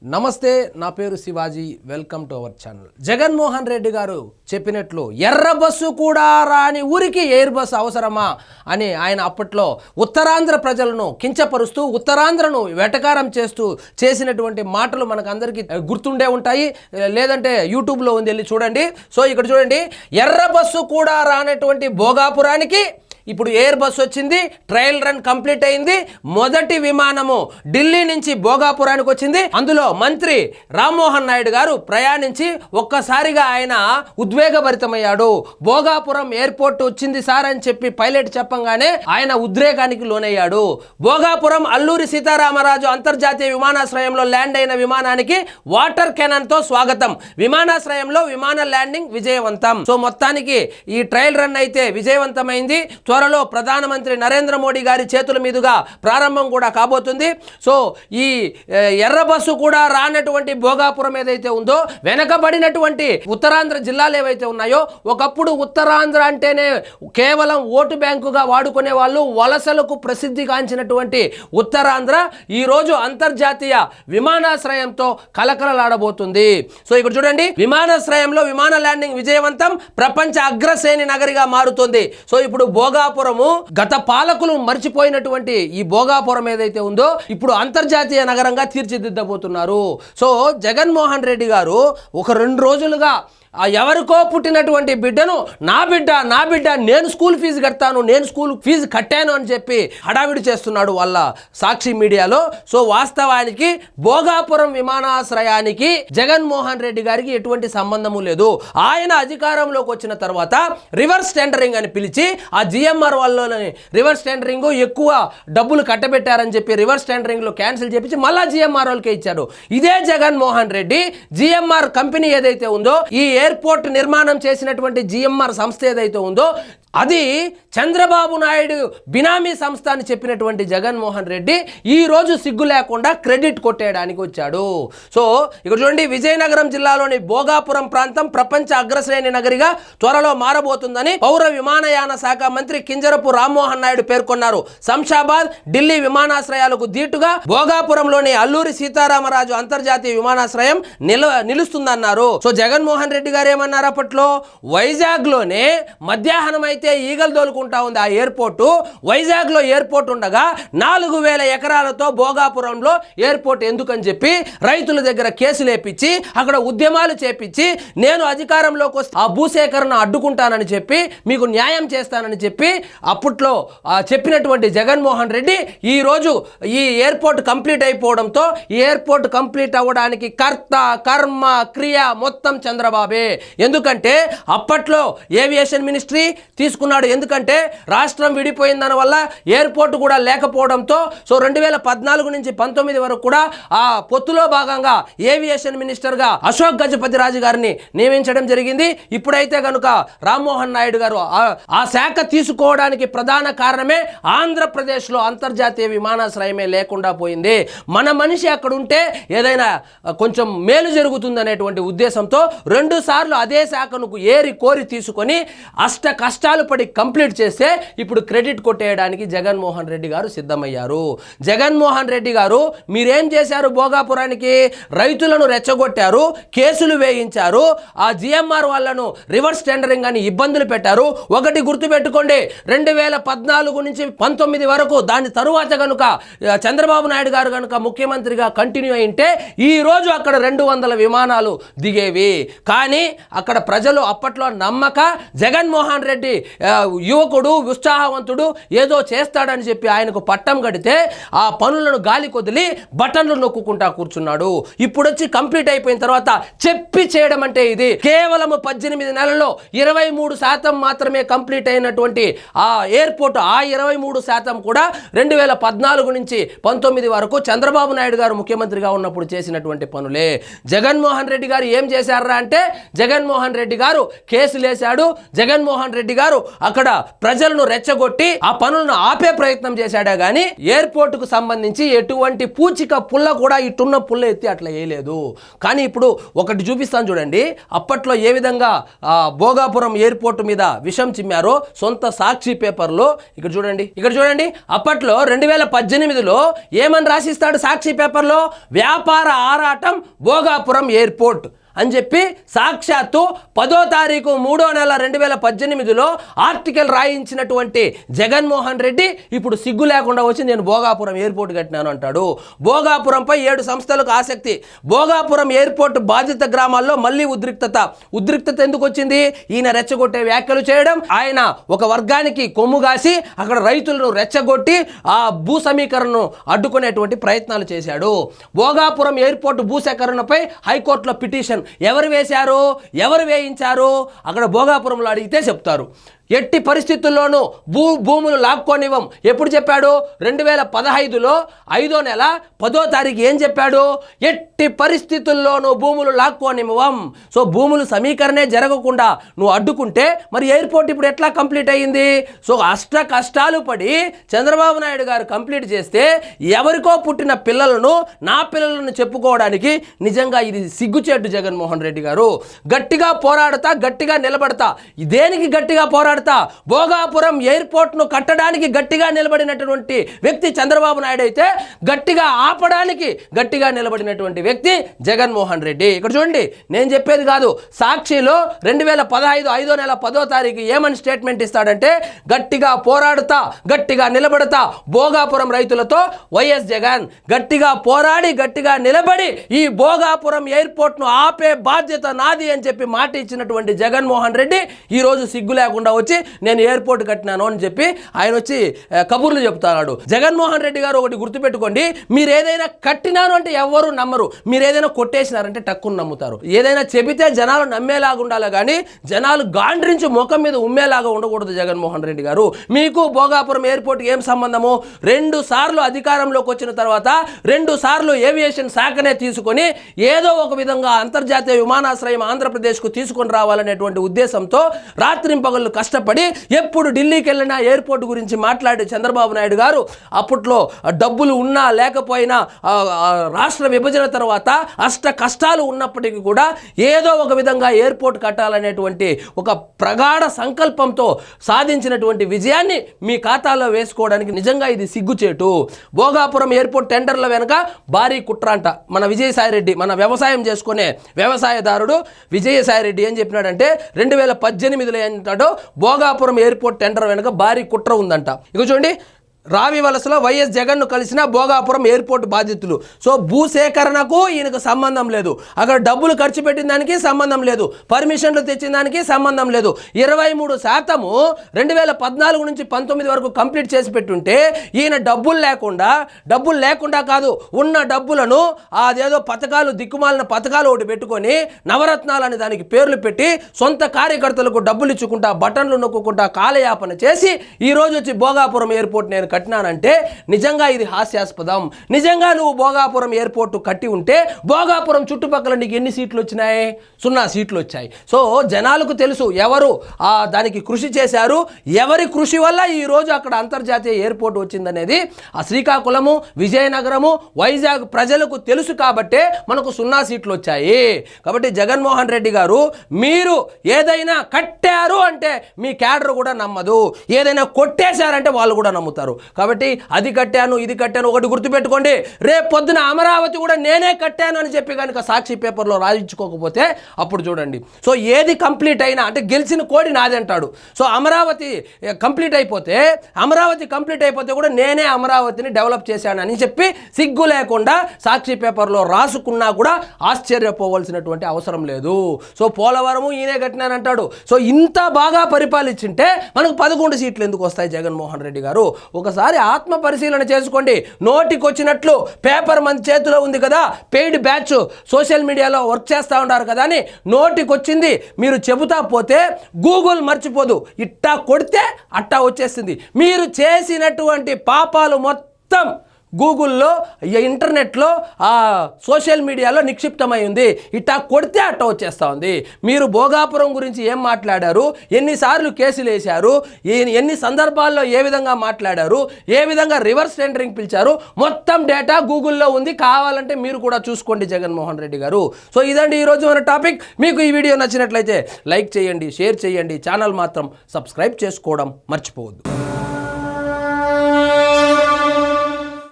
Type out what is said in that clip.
నమస్తే, నా పేరు Shivaji. Welcome to our channel. Jaganmohan Reddy గారు చెప్పినట్లు ఎర్ర బస్సు కూడా రాని ఊరికి ఎయిర్ బస్సు అవసరమా అని ఆయన అప్పట్లో ఉత్తరాంధ్ర ప్రజలను కించపరుస్తూ ఉత్తరాంధ్రను వెటకారం చేస్తూ చేసినటువంటి మాటలు మనకు అందరికీ గుర్తుండే ఉంటాయి. లేదంటే యూట్యూబ్లో ఉంది, వెళ్ళి చూడండి. సో ఇక్కడ చూడండి, ఎర్ర బస్సు కూడా రానటువంటి భోగాపురానికి ఇప్పుడు ఎయిర్ బస్సు వచ్చింది. ట్రయల్ రన్ కంప్లీట్ అయింది. మొదటి విమానము ఢిల్లీ నుంచి భోగాపురానికి వచ్చింది. అందులో మంత్రి రామ్మోహన్ నాయుడు గారు ప్రయాణించి ఒక్కసారిగా ఆయన ఉద్వేగభరితమయ్యాడు. భోగాపురం ఎయిర్పోర్ట్ వచ్చింది సార్ అని చెప్పి పైలట్ చెప్పంగానే ఆయన ఉద్రేకానికి లోనయ్యాడు. భోగాపురం అల్లూరి సీతారామరాజు అంతర్జాతీయ విమానాశ్రయంలో ల్యాండ్ అయిన విమానానికి వాటర్ కెనాన్ తో స్వాగతం. విమానాశ్రయంలో విమాన ల్యాండింగ్ విజయవంతం. సో మొత్తానికి ఈ ట్రయల్ రన్ అయితే విజయవంతమైంది. త్వరలో ప్రధానమంత్రి నరేంద్ర మోడీ గారి చేతుల మీదుగా ప్రారంభం కూడా కాబోతుంది. సో ఈ ఎర్ర బస్సు కూడా రానటువంటి భోగాపురం ఏదైతే ఉందో, వెనకబడినటువంటి ఉత్తరాంధ్ర జిల్లాలు ఏవైతే ఉన్నాయో, ఒకప్పుడు ఉత్తరాంధ్ర అంటేనే కేవలం ఓటు బ్యాంకుగా వాడుకునే వాళ్ళు, వలసలకు ప్రసిద్ధిగాంచినటువంటి ఉత్తరాంధ్ర ఈరోజు అంతర్జాతీయ విమానాశ్రయంతో కలకలలాడబోతుంది. సో ఇక్కడ చూడండి, విమానాశ్రయంలో విమాన ల్యాండింగ్ విజయవంతం, ప్రపంచ అగ్రశ్రేణి నగరిగా మారుతుంది. సో ఇప్పుడు భోగాపురము గత పాలకులు మర్చిపోయినటువంటి ఈ భోగాపురం ఏదైతే ఉందో ఇప్పుడు అంతర్జాతీయ నగరంగా తీర్చిదిద్దబోతున్నారు. సో జగన్మోహన్ రెడ్డి గారు ఒక 2 రోజులుగా ఎవరికో పుట్టినటువంటి బిడ్డను నా బిడ్డ నేను స్కూల్ ఫీజు కడతాను, నేను స్కూల్ ఫీజు కట్టాను అని చెప్పి హడావిడి చేస్తున్నాడు వాళ్ళ సాక్షి మీడియాలో. సో వాస్తవానికి భోగాపురం విమానాశ్రయానికి జగన్మోహన్ రెడ్డి గారికి ఎటువంటి సంబంధము లేదు. ఆయన అధికారంలోకి వచ్చిన తర్వాత రివర్స్ టెండరింగ్ అని పిలిచి ఆ జిఎంఆర్ వాళ్ళని రివర్స్ టెండరింగ్ ఎక్కువ డబ్బులు కట్టబెట్టారని చెప్పి రివర్స్ టెండరింగ్ లో క్యాన్సిల్ చేపించి మళ్ళా జిఎంఆర్ వాళ్ళకే ఇచ్చాడు. ఇదే జగన్మోహన్ రెడ్డి జిఎంఆర్ కంపెనీ ఏదైతే ఉందో, ఈ ఎయిర్పోర్ట్ నిర్మాణం చేసినటువంటి జిఎంఆర్ సంస్థ ఏదైతే ఉందో అది చంద్రబాబు నాయుడు బినామీ సంస్థ అని చెప్పినటువంటి జగన్మోహన్ రెడ్డి ఈ రోజు సిగ్గు లేకుండా క్రెడిట్ కొట్టేయడానికి వచ్చాడు. సో ఇక్కడ చూడండి, విజయనగరం జిల్లాలోని భోగాపురం ప్రాంతం ప్రపంచ అగ్రశ్రేణి నగరిగా త్వరలో మారబోతుందని పౌర విమానయాన శాఖ మంత్రి కింజరపు రామ్మోహన్ నాయుడు పేర్కొన్నారు. శంషాబాద్, ఢిల్లీ విమానాశ్రయాలకు దీటుగా భోగాపురంలోని అల్లూరి సీతారామరాజు అంతర్జాతీయ విమానాశ్రయం నిలుస్తుందన్నారు. సో జగన్మోహన్ రెడ్డి గారు ఏమన్నారు, అప్పట్లో వైజాగ్ లోనే మధ్యాహ్నం అయితే ఈగలు తోలుకుంటా ఉంది ఆ ఎయిర్పోర్టు. వైజాగ్ లో ఎయిర్పోర్ట్ ఉండగా 4000 ఎకరాలతో భోగాపురంలో ఎయిర్పోర్ట్ ఎందుకని చెప్పి రైతుల దగ్గర కేసులు వేపించి అక్కడ ఉద్యమాలు చేపించి నేను అధికారంలోకి వస్తే ఆ భూసేకరణ అడ్డుకుంటానని చెప్పి మీకు న్యాయం చేస్తానని చెప్పి అప్పట్లో చెప్పినటువంటి జగన్మోహన్ రెడ్డి ఈ రోజు ఈ ఎయిర్పోర్ట్ కంప్లీట్ అయిపోవడంతో ఈ ఎయిర్పోర్ట్ కంప్లీట్ అవ్వడానికి కర్త కర్మ క్రియ మొత్తం చంద్రబాబే. ఎందుకంటే అప్పట్లో ఏవియేషన్ మినిస్ట్రీ తీసుకున్నాడు. ఎందుకంటే రాష్ట్రం విడిపోయిన దాని వల్ల ఎయిర్పోర్ట్ కూడా లేకపోవడంతో సో 2014 నుంచి 19 వరకు కూడా ఆ పొత్తులో భాగంగా ఏవియేషన్ మినిస్టర్గా అశోక్ గజపతిరాజు గారిని నియమించడం జరిగింది. ఇప్పుడైతే కనుక రామ్మోహన్ నాయుడు గారు ఆ శాఖ తీసుకోవడానికి ప్రధాన కారణమే ఆంధ్రప్రదేశ్లో అంతర్జాతీయ విమానాశ్రయమే లేకుండా పోయింది. మన మనిషి అక్కడ ఉంటే ఏదైనా కొంచెం మేలు జరుగుతుంది అనేటువంటి ఉద్దేశంతో 2 సార్లు అదే శాఖను ఏరి కోరి తీసుకొని కష్టాలు పడి కంప్లీట్ చేస్తే ఇప్పుడు క్రెడిట్ కొట్టేయడానికి జగన్మోహన్ రెడ్డి గారు సిద్ధమయ్యారు. జగన్మోహన్ రెడ్డి గారు మీరేం చేశారు, భోగాపురానికి రైతులను రెచ్చగొట్టారు, కేసులు వేయించారు, ఆ జిఎంఆర్ వాళ్ళను రివర్స్ టెండరింగ్ అని ఇబ్బందులు పెట్టారు. ఒకటి గుర్తుపెట్టుకోండి, 2014 నుంచి 19 వరకు దాని తరువాత కనుక చంద్రబాబు నాయుడు గారు కనుక ముఖ్యమంత్రిగా కంటిన్యూ అయింటే ఈ రోజు అక్కడ 200 విమానాలు దిగేవి. కానీ అక్కడ ప్రజలు అప్పట్లో నమ్మక జగన్మోహన్ రెడ్డి యువకుడు ఉత్సాహవంతుడు ఏదో చేస్తాడని చెప్పి ఆయనకు పట్టం కడితే ఆ పనులను గాలి కొదిలి బటన్లు నొక్కుంటా కూర్చున్నాడు. ఇప్పుడు వచ్చి కంప్లీట్ అయిపోయిన తర్వాత చెప్పి చేయడం అంటే ఇది. కేవలం 18 నెలల్లో 23% మాత్రమే కంప్లీట్ అయినటువంటి ఆ ఎయిర్పోర్ట్, ఆ 23% కూడా 2014 నుంచి 19 వరకు చంద్రబాబు నాయుడు గారు ముఖ్యమంత్రిగా ఉన్నప్పుడు చేసినటువంటి పనులే. జగన్మోహన్ రెడ్డి గారు ఏం చేశారా అంటే జగన్మోహన్ రెడ్డి గారు కేసులేశాడు. జగన్మోహన్ రెడ్డి గారు అక్కడ ప్రజలను రెచ్చగొట్టి ఆ పనులను ఆపే ప్రయత్నం చేశాడే గాని ఎయిర్పోర్టుకు సంబంధించి ఎటువంటి పూచిక పుల్ల కూడా ఇటున్న పుల్ల ఎత్తి అట్లా వేయలేదు. కానీ ఇప్పుడు ఒకటి చూపిస్తాను చూడండి. అప్పట్లో ఏ విధంగా భోగాపురం ఎయిర్పోర్ట్ మీద విషం చిమ్మారో సొంత సాక్షి పేపర్లో ఇక్కడ చూడండి. అప్పట్లో 2018లో ఏమని రాసిస్తాడు సాక్షి పేపర్లో? వ్యాపార ఆరాటం భోగాపురం ఎయిర్పోర్ట్ అని చెప్పి సాక్షాత్తు 10వ తారీఖు 3వ నెల 2018లో ఆర్టికల్ రాయించినటువంటి జగన్మోహన్ రెడ్డి ఇప్పుడు సిగ్గు లేకుండా వచ్చి నేను భోగాపురం ఎయిర్పోర్ట్ కట్టినాను అంటాడు. భోగాపురంపై 7 సంస్థలకు ఆసక్తి. భోగాపురం ఎయిర్పోర్ట్ బాధిత గ్రామాల్లో మళ్ళీ ఉద్రిక్తత ఎందుకు వచ్చింది? ఈయన రెచ్చగొట్టే వ్యాఖ్యలు చేయడం, ఆయన ఒక వర్గానికి కొమ్ముగాసి అక్కడ రైతులను రెచ్చగొట్టి ఆ భూ సమీకరణను అడ్డుకునేటువంటి ప్రయత్నాలు చేశాడు. భోగాపురం ఎయిర్పోర్ట్ భూసేకరణపై హైకోర్టులో పిటిషన్ ఎవరు వేశారు, ఎవరు వేయించారు? అక్కడ భోగాపురంలో అడిగితే చెప్తారు. ఎట్టి పరిస్థితుల్లోనూ భూములు లాక్కోనివ్వం ఎప్పుడు చెప్పాడు? 2015లో 5వ నెల 10వ తారీఖు ఏం చెప్పాడు? ఎట్టి పరిస్థితుల్లోనూ భూములు లాక్కోనివ్వం. సో భూములు సమీకరణే జరగకుండా నువ్వు అడ్డుకుంటే మరి ఎయిర్పోర్ట్ ఇప్పుడు ఎట్లా కంప్లీట్ అయ్యింది? సో కష్టాలు పడి చంద్రబాబు నాయుడు గారు కంప్లీట్ చేస్తే ఎవరికో పుట్టిన పిల్లలను నా పిల్లలను చెప్పుకోవడానికి నిజంగా ఇది సిగ్గుచేటు జగన్మోహన్ రెడ్డి గారు. గట్టిగా పోరాడతా, గట్టిగా నిలబడతా. దేనికి గట్టిగా పోరాడతా? భోగాపురం ఎయిర్పోర్ట్ ను కట్టడానికి గట్టిగా నిలబడినటువంటి వ్యక్తి చంద్రబాబు నాయుడు అయితే, గట్టిగా ఆపడానికి గట్టిగా నిలబడినటువంటి వ్యక్తి జగన్మోహన్ రెడ్డి. ఇక్కడ చూడండి, నేను చెప్పేది కాదు. సాక్షిలో 2015 5వ నెల 10వ తారీఖు ఏమని స్టేట్మెంట్ ఇస్తాడంటే, గట్టిగా పోరాడుతా, గట్టిగా నిలబడతా భోగాపురం రైతులతో వైఎస్ జగన్. గట్టిగా పోరాడి, గట్టిగా నిలబడి ఈ భోగాపురం ఎయిర్పోర్ట్ ను ఆపే బాధ్యత నాది అని చెప్పి మాట ఇచ్చినటువంటి జగన్మోహన్ రెడ్డి ఈ రోజు సిగ్గు లేకుండా వచ్చి నేను ఎయిర్పోర్ట్ కట్టినాను అని చెప్పి ఆయన వచ్చి కబుర్లు చెప్తాడు. జగన్మోహన్ రెడ్డి గారు ఒకటి గుర్తుపెట్టుకోండి, మీరు ఏదైనా కట్టినాను అంటే ఎవరు నమ్మరు, మీరు ఏదైనా కొట్టేసినారంటే టక్కును నమ్ముతారు. ఏదైనా చెబితే జనాలు నమ్మేలాగా ఉండాలి కానీ జనాలు గాండ్రించి ముఖం మీద ఉమ్మేలాగా ఉండకూడదు. జగన్మోహన్ రెడ్డి గారు, మీకు భోగాపురం ఎయిర్పోర్ట్ ఏం సంబంధము? 2 సార్లు అధికారంలోకి వచ్చిన తర్వాత 2 సార్లు ఏవియేషన్ శాఖనే తీసుకొని ఏదో ఒక విధంగా అంతర్జాతీయ విమానాశ్రయం ఆంధ్రప్రదేశ్కు తీసుకొని రావాలనేటువంటి ఉద్దేశంతో రాత్రింపగళ్ళు కష్టపడి ఎప్పుడు ఢిల్లీకి వెళ్ళినా ఎయిర్పోర్ట్ గురించి మాట్లాడే చంద్రబాబు నాయుడు గారు అప్పట్లో డబ్బులు ఉన్నా లేకపోయినా రాష్ట్ర విభజన తర్వాత కష్టాలు ఉన్నప్పటికీ కూడా ఏదో ఒక విధంగా ఎయిర్పోర్ట్ కట్టాలనేటువంటి ఒక ప్రగాఢ సంకల్పంతో సాధించినటువంటి విజయాన్ని మీ ఖాతాలో వేసుకోవడానికి నిజంగా ఇది సిగ్గుచేటు. భోగాపురం ఎయిర్పోర్ట్ టెండర్ల వెనుక భారీ కుట్ర అంట. మన విజయసాయిరెడ్డి, మన వ్యవసాయం చేసుకునే వ్యవసాయదారుడు విజయసాయిరెడ్డి ఏం చెప్పినాడంటే 2018లో ఏంటాడో భోగాపురం ఎయిర్పోర్ట్ టెండర్ వెనుక భారీ కుట్ర ఉందంట. ఇక చూడండి, రావి వలసలో వైఎస్ జగన్ను కలిసిన భోగాపురం ఎయిర్పోర్ట్ బాధితులు. సో భూసేకరణకు ఈయనకు సంబంధం లేదు, అక్కడ డబ్బులు ఖర్చు పెట్టిన దానికి సంబంధం లేదు, పర్మిషన్లు తెచ్చిన దానికి సంబంధం లేదు. 23% 2014 నుంచి 19 వరకు కంప్లీట్ చేసి పెట్టుంటే ఈయన డబ్బులు లేకుండా కాదు, ఉన్న డబ్బులను అదేదో పథకాలు, దిక్కుమాలిన పథకాలు ఒకటి పెట్టుకొని నవరత్నాలని దానికి పేర్లు పెట్టి సొంత కార్యకర్తలకు డబ్బులు ఇచ్చుకుంటా, బటన్లు నొక్కుంటా కాలయాపన చేసి ఈ రోజు వచ్చి భోగాపురం ఎయిర్పోర్ట్ నేను కట్టినానంటే నిజంగా ఇది హాస్యాస్పదం. నిజంగా నువ్వు భోగాపురం ఎయిర్పోర్ట్ కట్టి ఉంటే భోగాపురం చుట్టుపక్కల నీకు ఎన్ని సీట్లు వచ్చినాయి? 0 సీట్లు వచ్చాయి. సో జనాలకు తెలుసు ఎవరు దానికి కృషి చేశారు, ఎవరి కృషి వల్ల ఈ రోజు అక్కడ అంతర్జాతీయ ఎయిర్పోర్ట్ వచ్చిందనేది ఆ శ్రీకాకుళము, విజయనగరము, వైజాగ్ ప్రజలకు తెలుసు కాబట్టే మనకు 0 సీట్లు వచ్చాయి. కాబట్టి జగన్మోహన్ రెడ్డి గారు, మీరు ఏదైనా కట్టారు అంటే మీ క్యాడర్ కూడా నమ్మదు, ఏదైనా కొట్టేశారంటే వాళ్ళు కూడా నమ్ముతారు. కాబట్టి అది కట్టాను, ఇది కట్టాను ఒకటి గుర్తుపెట్టుకోండి, రేపు పొద్దున అమరావతి కూడా నేనే కట్టాను అని చెప్పి కనుక సాక్షి పేపర్లో రాయించుకోకపోతే అప్పుడు చూడండి. సో ఏది కంప్లీట్ అయినా అంటే గెలిచిన కోడి నాది అంటాడు. సో అమరావతి కంప్లీట్ అయిపోతే కూడా నేనే అమరావతిని డెవలప్ చేశానని చెప్పి సిగ్గు లేకుండా సాక్షి పేపర్లో రాసుకున్నా కూడా ఆశ్చర్యపోవాల్సినటువంటి అవసరం లేదు. సో పోలవరము ఈయనే కట్టినానంటాడు. సో ఇంత బాగా పరిపాలించింటే మనకు 11 సీట్లు ఎందుకు వస్తాయి? జగన్మోహన్ రెడ్డి గారు ఒకసారి ఆత్మ పరిశీలన చేసుకోండి. నోటికొచ్చినట్లు పేపర్ మన చేతిలో ఉంది కదా, పెయిడ్ బ్యాచ్ సోషల్ మీడియాలో వర్క్ చేస్తూ ఉంటారు కదా అని నోటికొచ్చింది మీరు చెబుతా పోతే గూగుల్ మర్చిపోదు, ఇట్టా కొడితే అట్టా వచ్చేస్తుంది. మీరు చేసినటువంటి పాపాలు మొత్తం గూగుల్లో, ఇంటర్నెట్లో, సోషల్ మీడియాలో నిక్షిప్తమై ఉంది. ఇట్టా కొడితే అట్ట వచ్చేస్తూ ఉంది. మీరు భోగాపురం గురించి ఏం మాట్లాడారు, ఎన్నిసార్లు కేసులు వేశారు, ఎన్ని సందర్భాల్లో ఏ విధంగా మాట్లాడారు, ఏ విధంగా రివర్స్ టెండరింగ్ పిలిచారు, మొత్తం డేటా గూగుల్లో ఉంది. కావాలంటే మీరు కూడా చూసుకోండి జగన్మోహన్ రెడ్డి గారు. సో ఇదండి ఈరోజు మన టాపిక్. మీకు ఈ వీడియో నచ్చినట్లయితే లైక్ చేయండి, షేర్ చేయండి, ఛానల్ మాత్రం సబ్స్క్రైబ్ చేసుకోవడం మర్చిపోవద్దు.